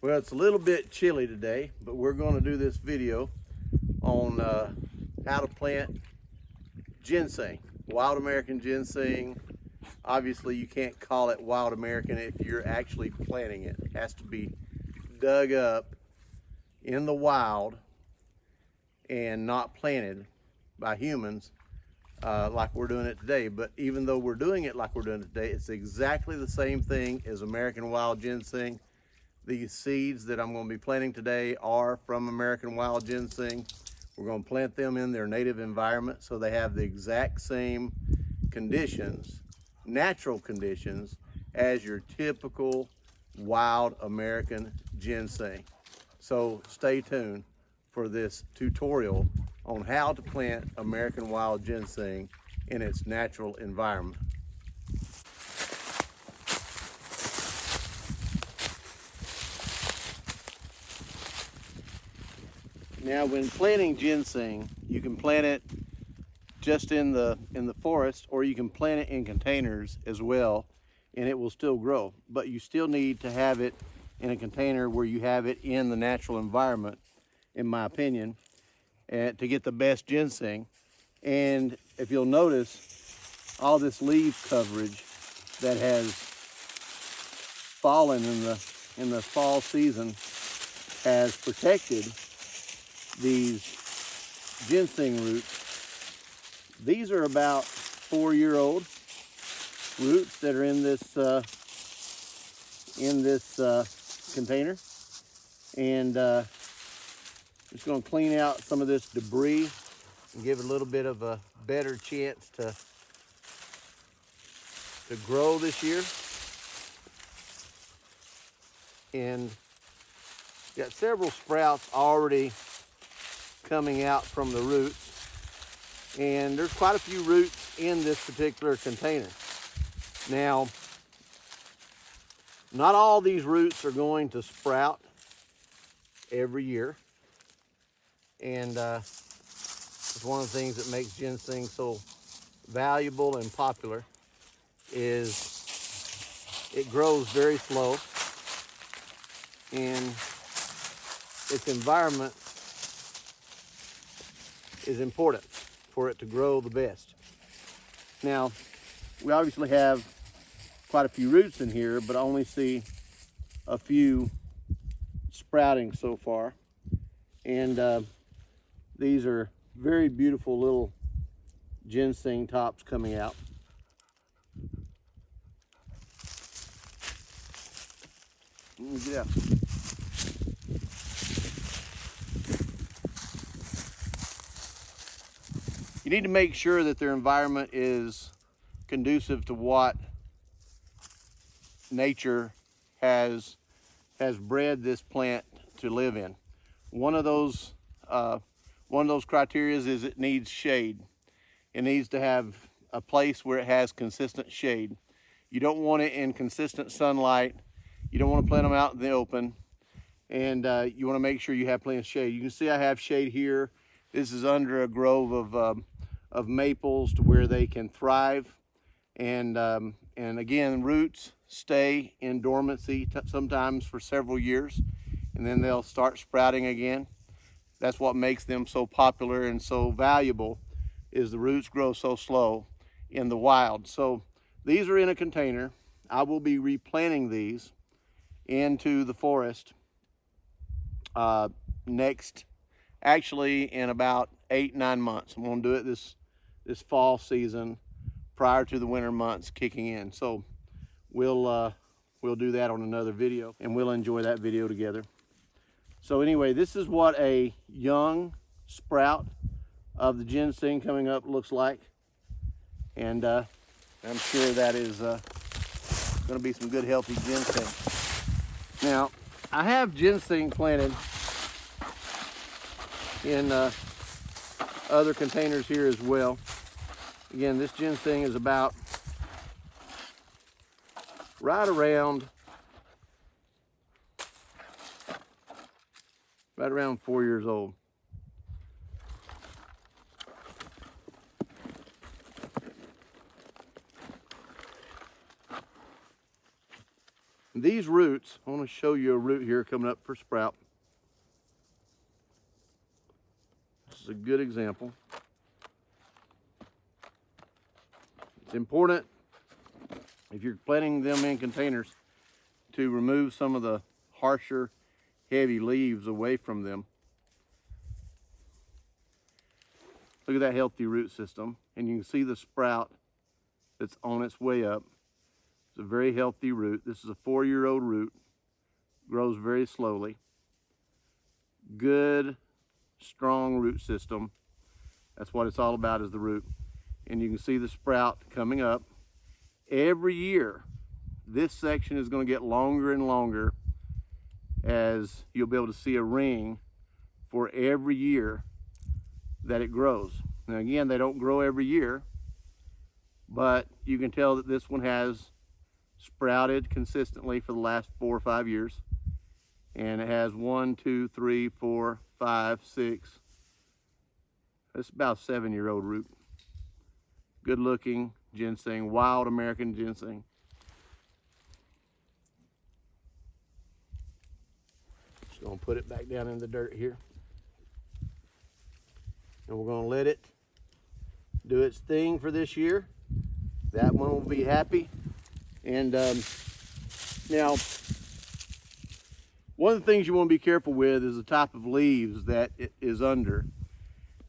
Well, it's a little bit chilly today, but we're going to do this video on how to plant ginseng, wild American ginseng. Obviously, you can't call it wild American if you're actually planting it. It has to be dug up in the wild and not planted by humans like we're doing it today. But even though we're doing it like we're doing it today, it's exactly the same thing as American wild ginseng. These seeds that I'm going to be planting today are from American wild ginseng. We're going to plant them in their native environment so they have the exact same conditions, natural conditions, as your typical wild American ginseng. So stay tuned for this tutorial on how to plant American wild ginseng in its natural environment. Now, when planting ginseng, you can plant it just in the forest, or you can plant it in containers as well, and it will still grow. But you still need to have it in a container where you have it in the natural environment, in my opinion, to get the best ginseng. And if you'll notice, all this leaf coverage that has fallen in the fall season has protected these ginseng roots. These are about 4-year-old roots that are in this container, and just going to clean out some of this debris and give it a little bit of a better chance to grow this year. And got several sprouts already coming out from the roots, and there's quite a few roots in this particular container. Now, not all these roots are going to sprout every year, and it's one of the things that makes ginseng so valuable and popular is it grows very slow, and its environment is important for it to grow the best. Now, we obviously have quite a few roots in here, but I only see a few sprouting so far. And these are very beautiful little ginseng tops coming out. Get out. You need to make sure that their environment is conducive to what nature has bred this plant to live in. One of those criteria is it needs shade. It needs to have a place where it has consistent shade. You don't want it in consistent sunlight. You don't want to plant them out in the open, and you want to make sure you have plenty of shade. You can see I have shade here. This is under a grove of maples to where they can thrive, and again, roots stay in dormancy sometimes for several years, and then they'll start sprouting again. That's what makes them so popular and so valuable, is the roots grow so slow in the wild. So these are in a container. I will be replanting these into the forest actually in about 8-9 months. I'm going to do it this fall season prior to the winter months kicking in. So we'll do that on another video, and we'll enjoy that video together. So anyway, this is what a young sprout of the ginseng coming up looks like, and I'm sure that is going to be some good healthy ginseng. Now, I have ginseng planted in other containers here as well. Again, this ginseng is about right around 4 years old. these roots, I want to show you a root here coming up for sprout. This is a good example. It's important, if you're planting them in containers, to remove some of the harsher, heavy leaves away from them. Look at that healthy root system, and you can see the sprout that's on its way up. It's a very healthy root. This is a 4-year-old root, grows very slowly. Good, strong root system. That's what it's all about, is the root. And you can see the sprout coming up. Every year, this section is going to get longer and longer, as you'll be able to see a ring for every year that it grows. Now again, they don't grow every year, but you can tell that this one has sprouted consistently for the last 4 or 5 years. And it has 1, 2, 3, 4, 5, 6. It's about a 7-year-old root. Good looking ginseng, wild American ginseng. Just gonna put it back down in the dirt here. And we're gonna let it do its thing for this year. That one will be happy. And now, one of the things you want to be careful with is the type of leaves that it is under.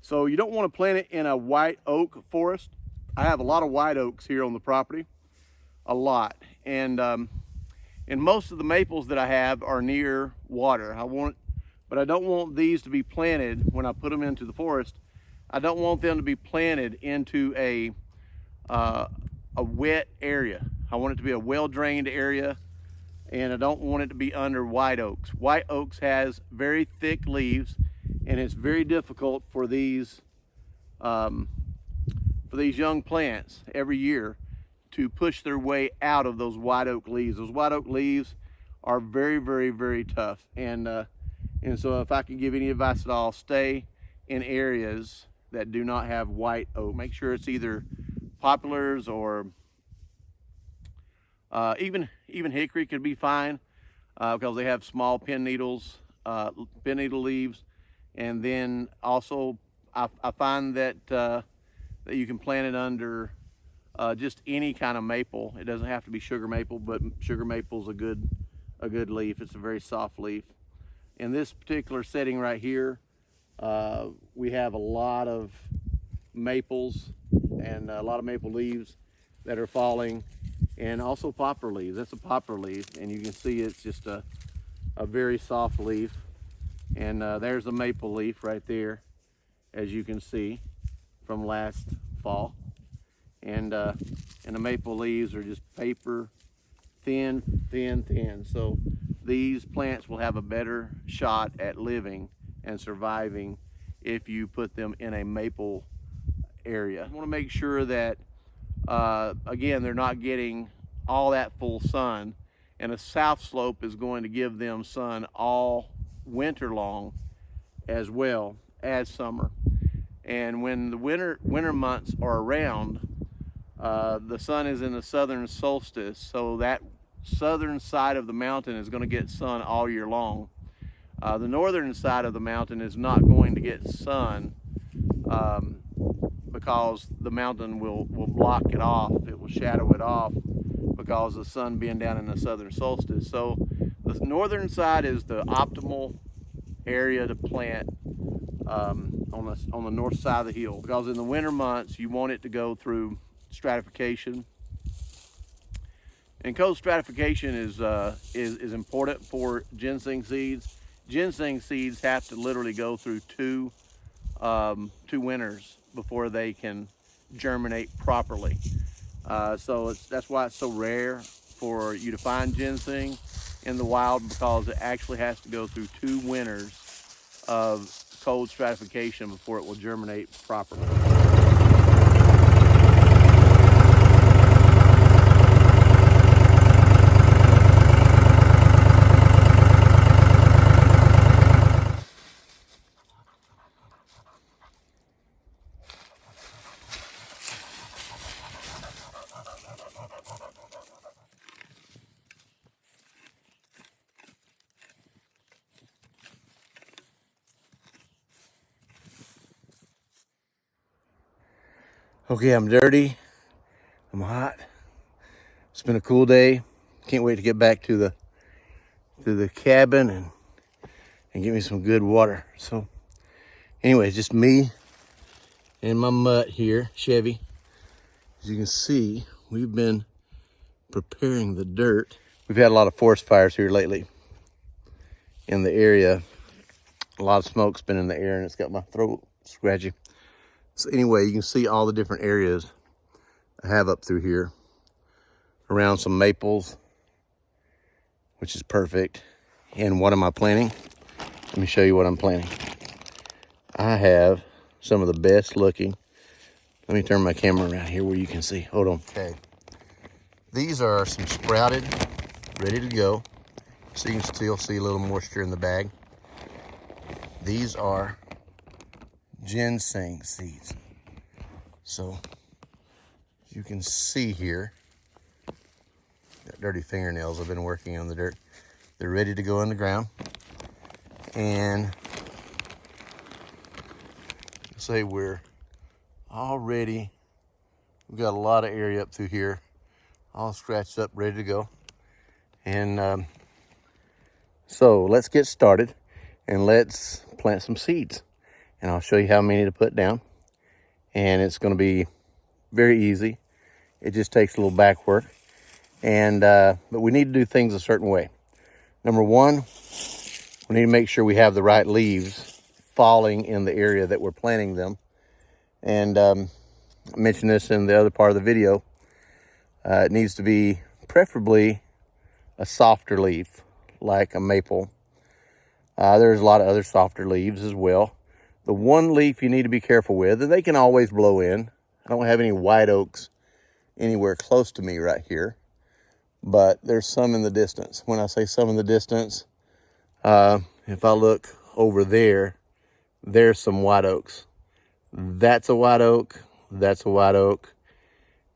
So you don't want to plant it in a white oak forest. I have a lot of white oaks here on the property, a lot. And most of the maples that I have are near water. But I don't want these to be planted when I put them into the forest. I don't want them to be planted into a wet area. I want it to be a well-drained area, and I don't want it to be under white oaks. White oaks has very thick leaves, and it's very difficult for these young plants every year to push their way out of those white oak leaves. Those white oak leaves are very, very, very tough. And so if I can give any advice at all, stay in areas that do not have white oak. Make sure it's either poplars or even hickory could be fine, because they have small pin needle leaves. And then also I find that that you can plant it under just any kind of maple. It doesn't have to be sugar maple, but sugar maple's a good leaf. It's a very soft leaf. In this particular setting right here, we have a lot of maples and a lot of maple leaves that are falling, and also poplar leaves. That's a poplar leaf, and you can see it's just a very soft leaf. And there's a maple leaf right there, as you can see from last fall. And the maple leaves are just paper thin, thin, thin. So these plants will have a better shot at living and surviving if you put them in a maple area. You want to make sure that again, they're not getting all that full sun, and a south slope is going to give them sun all winter long as well as summer. And when the winter months are around, the sun is in the southern solstice, so that southern side of the mountain is going to get sun all year long. The northern side of the mountain is not going to get sun because the mountain will block it off. It will shadow it off because of the sun being down in the southern solstice. So the northern side is the optimal area to plant on the north side of the hill, because in the winter months you want it to go through stratification. And cold stratification is important for ginseng seeds. Ginseng seeds have to literally go through two winters before they can germinate properly. So that's why it's so rare for you to find ginseng in the wild, because it actually has to go through 2 winters of cold stratification before it will germinate properly. Okay, I'm dirty. I'm hot. It's been a cool day. Can't wait to get back to the cabin and get me some good water. So anyway, just me and my mutt here, Chevy. As you can see, we've been preparing the dirt. We've had a lot of forest fires here lately in the area. A lot of smoke's been in the air and it's got my throat scratchy. So anyway, you can see all the different areas I have up through here around some maples, which is perfect. And what am I planting? Let me show you what I'm planting. I have some of the best looking. Let me turn my camera around here where you can see. Hold on. Okay. These are some sprouted, ready to go. So you can still see a little moisture in the bag. These are ginseng seeds. So you can see here, got dirty fingernails. I've been working on the dirt. They're ready to go in the ground. And say we're already, we've got a lot of area up through here, all scratched up, ready to go. And so let's get started and let's plant some seeds. And I'll show you how many to put down. And it's going to be very easy. It just takes a little back work. And but we need to do things a certain way. Number one, we need to make sure we have the right leaves falling in the area that we're planting them. And I mentioned this in the other part of the video. It needs to be preferably a softer leaf, like a maple. There's a lot of other softer leaves as well. The one leaf you need to be careful with, and they can always blow in. I don't have any white oaks anywhere close to me right here, but there's some in the distance. When I say some in the distance, if I look over there, there's some white oaks. That's a white oak. That's a white oak.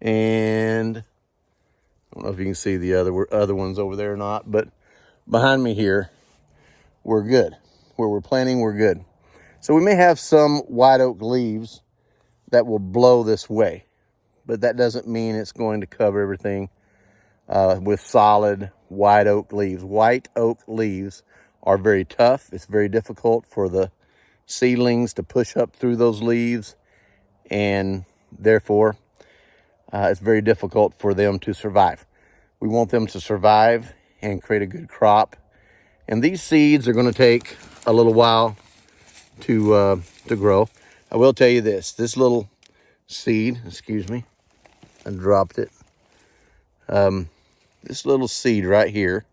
And I don't know if you can see the other ones over there or not, but behind me here, we're good. Where we're planting, we're good. So we may have some white oak leaves that will blow this way, but that doesn't mean it's going to cover everything with solid white oak leaves. White oak leaves are very tough. It's very difficult for the seedlings to push up through those leaves, and therefore it's very difficult for them to survive. We want them to survive and create a good crop. And these seeds are going to take a little while to grow. I will tell you this little seed, excuse me, I dropped it. This little seed right here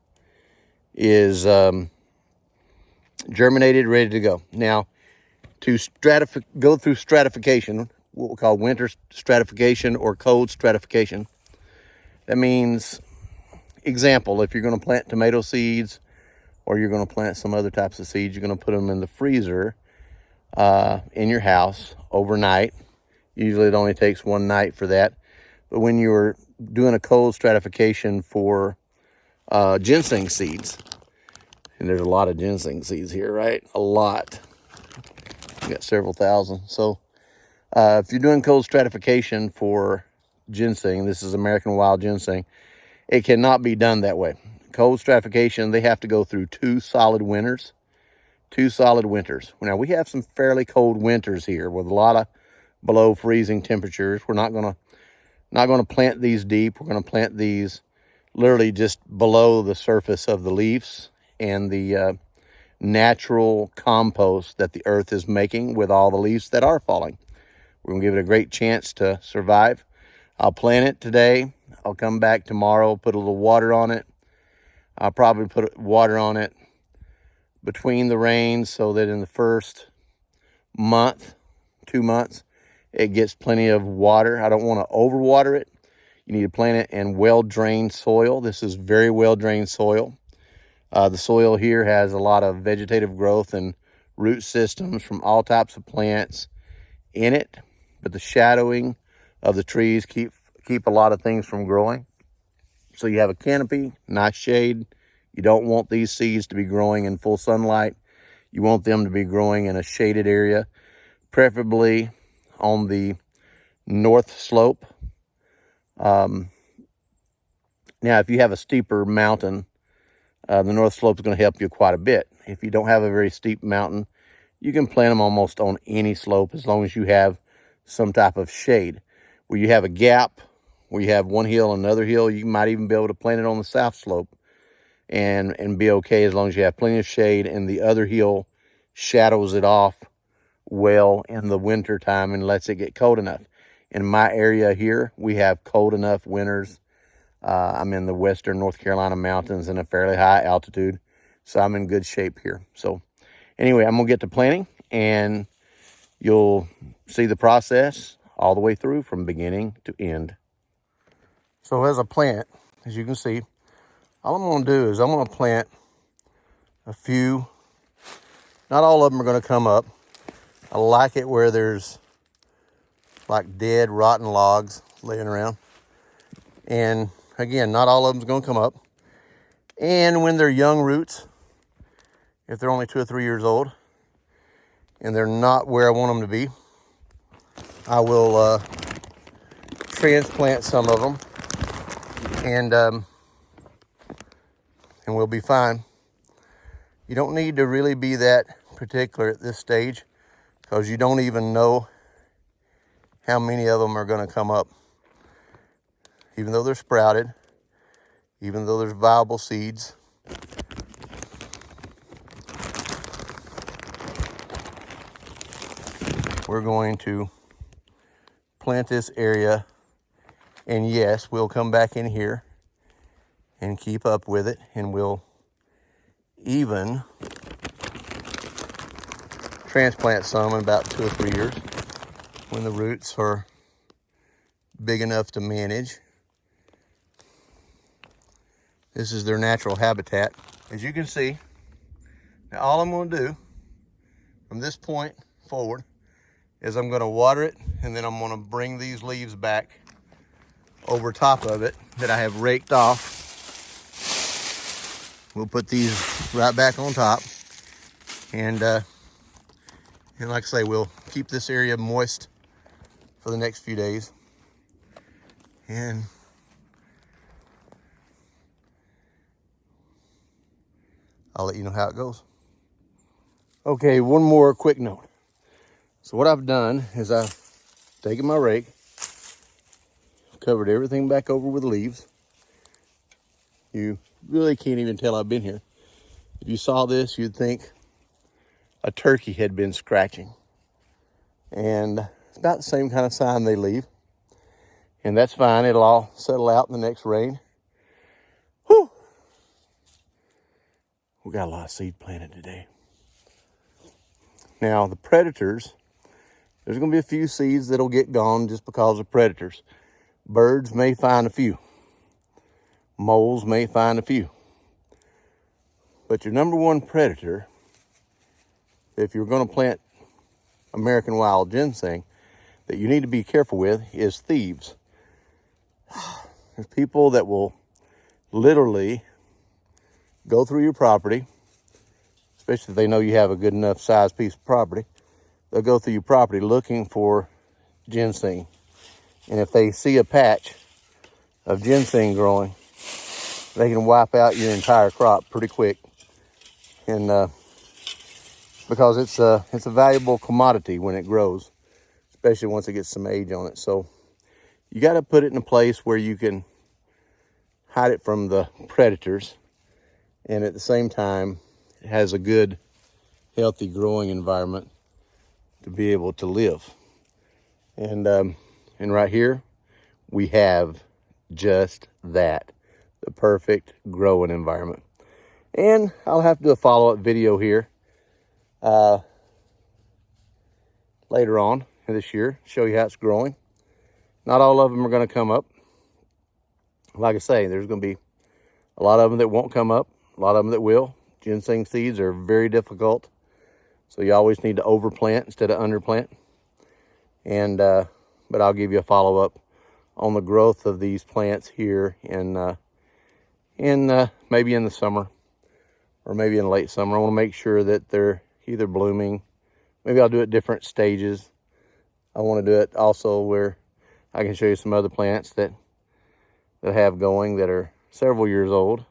is germinated, ready to go. Now, to go through stratification, what we call winter stratification or cold stratification, that means, example, if you're going to plant tomato seeds or you're going to plant some other types of seeds, you're going to put them in the freezer in your house overnight. Usually it only takes one night for that. But when you're doing a cold stratification for ginseng seeds, and there's a lot of ginseng seeds here, right? A lot. We got several thousand. So if you're doing cold stratification for ginseng, this is American Wild Ginseng, it cannot be done that way. Cold stratification, they have to go through 2 solid winters. 2 solid winters. Now, we have some fairly cold winters here with a lot of below freezing temperatures. We're not gonna plant these deep. We're gonna plant these literally just below the surface of the leaves and the natural compost that the earth is making with all the leaves that are falling. We're gonna give it a great chance to survive. I'll plant it today. I'll come back tomorrow, put a little water on it. I'll probably put water on it between the rains so that in the first month, 2 months, it gets plenty of water. I don't want to overwater it. You need to plant it in well-drained soil. This is very well-drained soil. The soil here has a lot of vegetative growth and root systems from all types of plants in it, but the shadowing of the trees keep a lot of things from growing. So you have a canopy, nice shade. You don't want these seeds to be growing in full sunlight. You want them to be growing in a shaded area, preferably on the north slope. Now, if you have a steeper mountain, the north slope is going to help you quite a bit. If you don't have a very steep mountain, you can plant them almost on any slope as long as you have some type of shade. Where you have a gap, where you have one hill and another hill, you might even be able to plant it on the south slope and be okay as long as you have plenty of shade and the other hill shadows it off well in the winter time and lets it get cold enough. In my area here, we have cold enough winters. I'm in the western North Carolina mountains in a fairly high altitude, so I'm in good shape here. So anyway, I'm gonna get to planting and you'll see the process all the way through from beginning to end. So as I plant, as you can see, all I'm gonna do is I'm gonna plant a few. Not all of them are gonna come up. I like it where there's like dead, rotten logs laying around. And again, not all of them's gonna come up. And when they're young roots, if they're only 2 or 3 years old, and they're not where I want them to be, I will transplant some of them, and we'll be fine. You don't need to really be that particular at this stage because you don't even know how many of them are going to come up. Even though they're sprouted, even though there's viable seeds, we're going to plant this area, and yes, we'll come back in here and keep up with it, and we'll even transplant some in about 2 or 3 years when the roots are big enough to manage. This is their natural habitat. As you can see, now all I'm going to do from this point forward is I'm going to water it, and then I'm going to bring these leaves back over top of it that I have raked off. We'll put these right back on top, and like I say, we'll keep this area moist for the next few days, and I'll let you know how it goes. Okay, one more quick note. So what I've done is I've taken my rake, covered everything back over with leaves. You really can't even tell I've been here. If you saw this, you'd think a turkey had been scratching. And it's about the same kind of sign they leave. And that's fine, it'll all settle out in the next rain. Whew! We got a lot of seed planted today. Now, the predators, there's going to be a few seeds that'll get gone just because of predators. Birds may find a few. Moles may find a few. But your number one predator, if you're going to plant American wild ginseng, that you need to be careful with is thieves. There's people that will literally go through your property, especially if they know you have a good enough sized piece of property. They'll go through your property looking for ginseng. And if they see a patch of ginseng growing, they can wipe out your entire crop pretty quick. And because it's a valuable commodity when it grows, especially once it gets some age on it. So you got to put it in a place where you can hide it from the predators, and at the same time it has a good, healthy growing environment to be able to live. And right here we have just that, the perfect growing environment. And I'll have to do a follow-up video here later on this year, show you how it's growing. Not all of them are going to come up. Like I say, there's going to be a lot of them that won't come up, a lot of them that will. Ginseng seeds are very difficult, so you always need to overplant instead of underplant. And but I'll give you a follow-up on the growth of these plants here in maybe in the summer or maybe in late summer. I want to make sure that they're either blooming. Maybe I'll do it different stages. I want to do it also where I can show you some other plants that have going that are several years old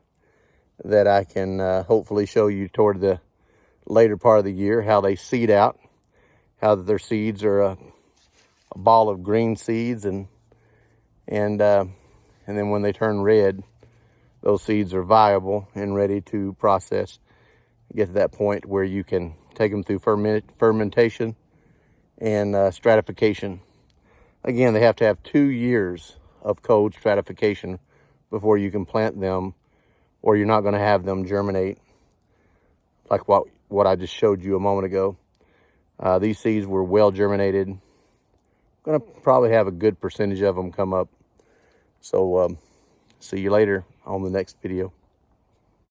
that I can hopefully show you toward the later part of the year, how they seed out, how their seeds are a ball of green seeds, and then when they turn red, those seeds are viable and ready to process. Get to that point where you can take them through fermentation and stratification. Again, they have to have 2 years of cold stratification before you can plant them, or you're not going to have them germinate like what I just showed you a moment ago. These seeds were well germinated. I'm going to probably have a good percentage of them come up. So see you later on the next video.